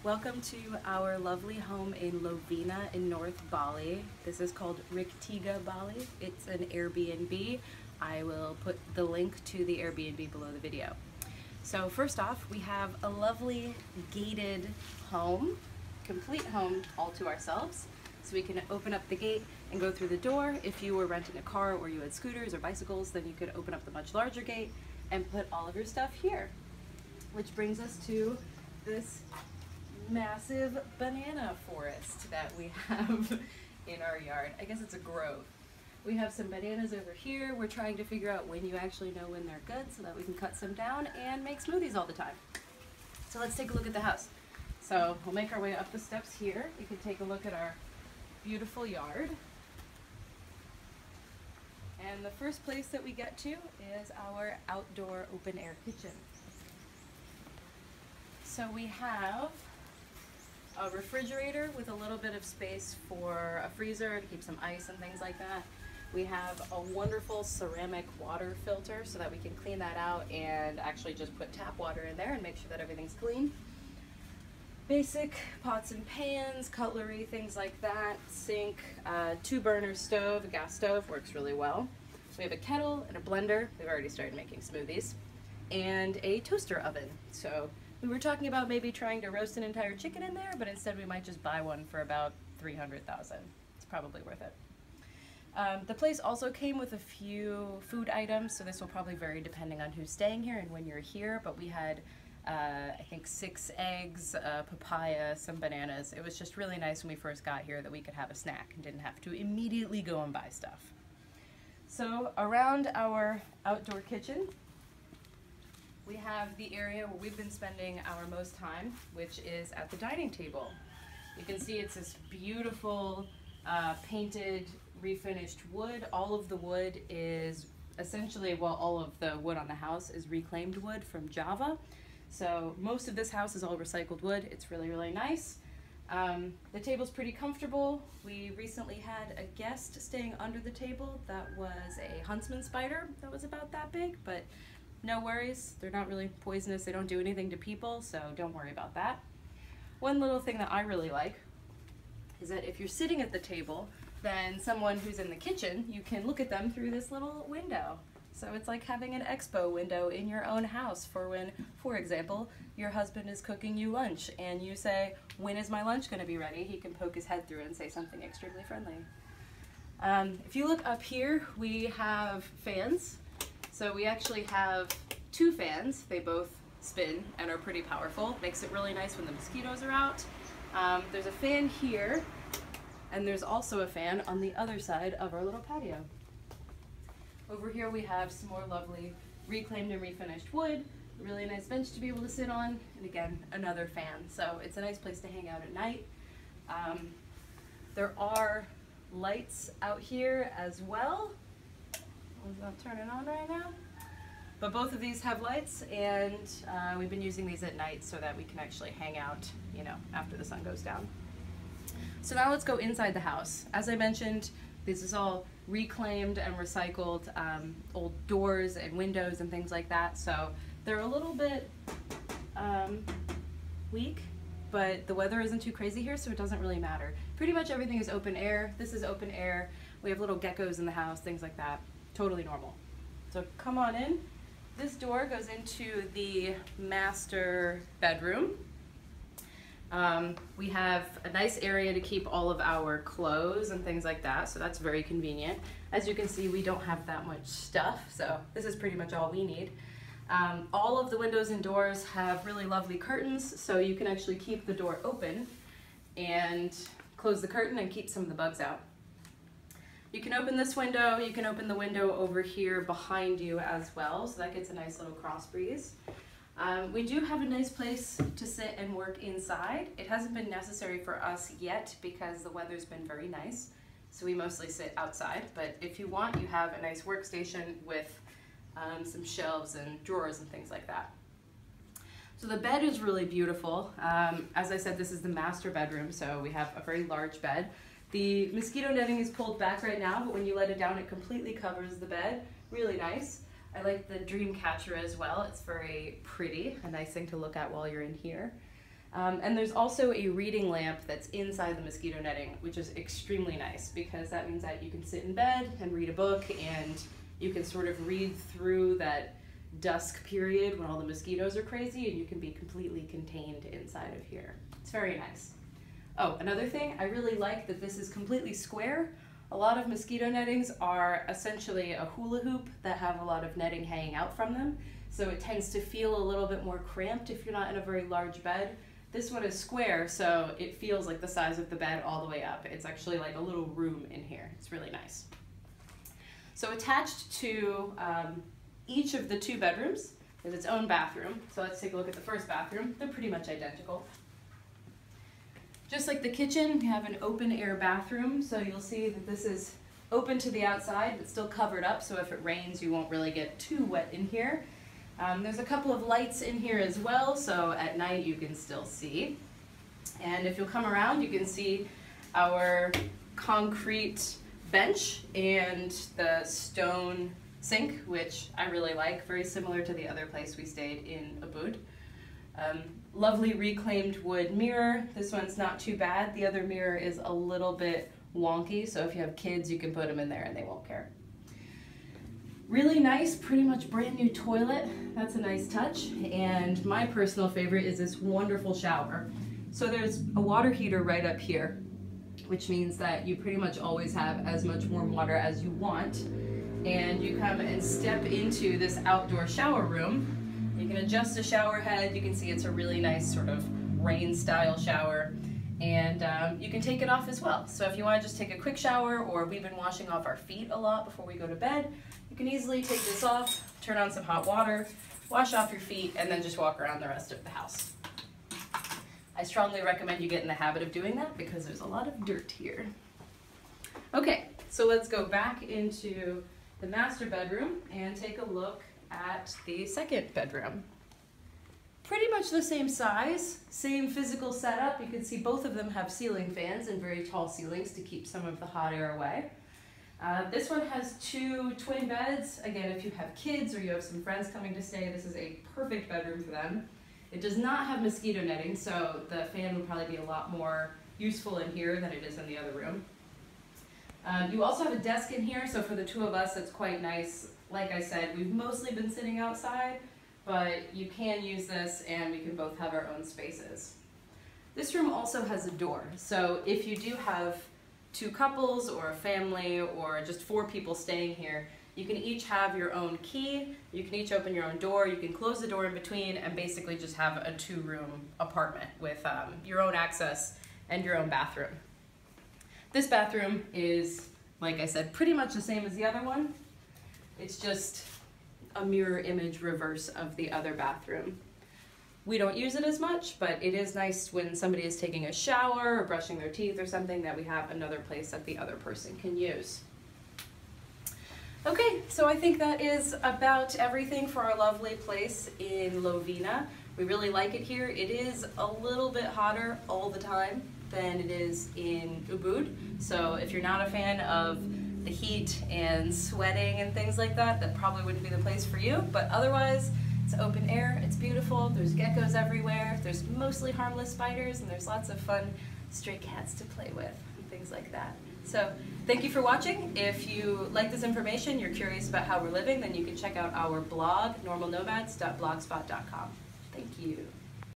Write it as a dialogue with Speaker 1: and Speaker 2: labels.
Speaker 1: Welcome to our lovely home in Lovina in North Bali. This is called Riktiga, Bali. It's an Airbnb. I will put the link to the Airbnb below the video. So first off, we have a lovely gated home, complete home all to ourselves. So we can open up the gate and go through the door. If you were renting a car or you had scooters or bicycles, then you could open up the much larger gate and put all of your stuff here. Which brings us to this massive banana forest that we have in our yard. I guess it's a grove. We have some bananas over here. We're trying to figure out when you actually know when they're good so that we can cut some down and make smoothies all the time. So let's take a look at the house. So we'll make our way up the steps here. You can take a look at our beautiful yard. And the first place that we get to is our outdoor open air kitchen. So we have a refrigerator with a little bit of space for a freezer to keep some ice and things like that. We have a wonderful ceramic water filter so that we can clean that out and actually just put tap water in there and make sure that everything's clean. Basic pots and pans, cutlery, things like that. Sink, 2-burner stove, a gas stove, works really well. We have a kettle and a blender. We've already started making smoothies. And a toaster oven. So we were talking about maybe trying to roast an entire chicken in there, but instead we might just buy one for about $300,000. It's probably worth it. The place also came with a few food items, so this will probably vary depending on who's staying here and when you're here, but we had I think 6 eggs, papaya, some bananas. It was just really nice when we first got here that we could have a snack and didn't have to immediately go and buy stuff. So around our outdoor kitchen, we have the area where we've been spending our most time, which is at the dining table. You can see it's this beautiful painted, refinished wood. All of the wood is essentially, well, all of the wood on the house is reclaimed wood from Java. So most of this house is all recycled wood. It's really, really nice. The table's pretty comfortable. We recently had a guest staying under the table that was a huntsman spider that was about that big, but no worries, they're not really poisonous, they don't do anything to people, so don't worry about that. One little thing that I really like is that if you're sitting at the table, then someone who's in the kitchen, you can look at them through this little window. So it's like having an expo window in your own house for when, for example, your husband is cooking you lunch and you say, "When is my lunch going to be ready?" He can poke his head through and say something extremely friendly. If you look up here, we have fans. So we actually have 2 fans. They both spin and are pretty powerful. Makes it really nice when the mosquitoes are out. There's a fan here, and there's also a fan on the other side of our little patio. Over here we have some more lovely reclaimed and refinished wood, a really nice bench to be able to sit on, and again, another fan. So it's a nice place to hang out at night. There are lights out here as well. One's not turning on right now. But both of these have lights, and we've been using these at night so that we can actually hang out, after the sun goes down. So now let's go inside the house. As I mentioned, this is all reclaimed and recycled old doors and windows and things like that. So they're a little bit weak, but the weather isn't too crazy here, so it doesn't really matter. Pretty much everything is open air. This is open air. We have little geckos in the house, things like that. Totally normal. So come on in. This door goes into the master bedroom. We have a nice area to keep all of our clothes and things like that, so that's very convenient. As you can see, we don't have that much stuff, so this is pretty much all we need. All of the windows and doors have really lovely curtains, so you can actually keep the door open and close the curtain and keep some of the bugs out. You can open this window, you can open the window over here behind you as well, so that gets a nice little cross breeze. We do have a nice place to sit and work inside. It hasn't been necessary for us yet because the weather's been very nice, so we mostly sit outside, but if you want, you have a nice workstation with some shelves and drawers and things like that. So the bed is really beautiful. As I said, this is the master bedroom, so we have a very large bed. The mosquito netting is pulled back right now, but when you let it down, it completely covers the bed. Really nice. I like the dream catcher as well. It's very pretty, a nice thing to look at while you're in here. And there's also a reading lamp that's inside the mosquito netting, which is extremely nice because that means that you can sit in bed and read a book, and you can sort of read through that dusk period when all the mosquitoes are crazy, and you can be completely contained inside of here. It's very nice. Oh, another thing, I really like that this is completely square. A lot of mosquito nettings are essentially a hula hoop that have a lot of netting hanging out from them, so it tends to feel a little bit more cramped if you're not in a very large bed. This one is square, so it feels like the size of the bed all the way up. It's actually like a little room in here. It's really nice. So attached to each of the 2 bedrooms is its own bathroom. So let's take a look at the first bathroom. They're pretty much identical. Just like the kitchen, we have an open air bathroom. So you'll see that this is open to the outside, but still covered up. So if it rains, you won't really get too wet in here. There's a couple of lights in here as well, so at night you can still see. And if you'll come around, you can see our concrete bench and the stone sink, which I really like, very similar to the other place we stayed in Ubud. Lovely reclaimed wood mirror. This one's not too bad. The other mirror is a little bit wonky, so if you have kids, you can put them in there and they won't care. Really nice, pretty much brand new toilet. That's a nice touch. And my personal favorite is this wonderful shower. So there's a water heater right up here, which means that you pretty much always have as much warm water as you want. And you come and step into this outdoor shower room. You can adjust the shower head. You can see it's a really nice sort of rain style shower. And you can take it off as well. So if you want to just take a quick shower, or we've been washing off our feet a lot before we go to bed, you can easily take this off, turn on some hot water, wash off your feet, and then just walk around the rest of the house. I strongly recommend you get in the habit of doing that because there's a lot of dirt here. Okay, so let's go back into the master bedroom and take a look at the second bedroom. Pretty much the same size, same physical setup. You can see both of them have ceiling fans and very tall ceilings to keep some of the hot air away. This one has 2 twin beds. Again, if you have kids or you have some friends coming to stay, this is a perfect bedroom for them. It does not have mosquito netting, so the fan would probably be a lot more useful in here than it is in the other room. You also have a desk in here, so for the 2 of us, that's quite nice. Like I said, we've mostly been sitting outside, but you can use this and we can both have our own spaces. This room also has a door, so if you do have 2 couples or a family or just 4 people staying here, you can each have your own key, you can each open your own door, you can close the door in between and basically just have a 2-room apartment with your own access and your own bathroom. This bathroom is, like I said, pretty much the same as the other one. It's just a mirror image reverse of the other bathroom. We don't use it as much, but it is nice when somebody is taking a shower or brushing their teeth or something that we have another place that the other person can use. Okay, so I think that is about everything for our lovely place in Lovina. We really like it here. It is a little bit hotter all the time than it is in Ubud. So if you're not a fan of the heat and sweating and things like that, that probably wouldn't be the place for you. But otherwise, it's open air, it's beautiful, there's geckos everywhere, there's mostly harmless spiders, and there's lots of fun stray cats to play with and things like that. So thank you for watching. If you like this information, you're curious about how we're living, then you can check out our blog, normalnomads.blogspot.com. Thank you.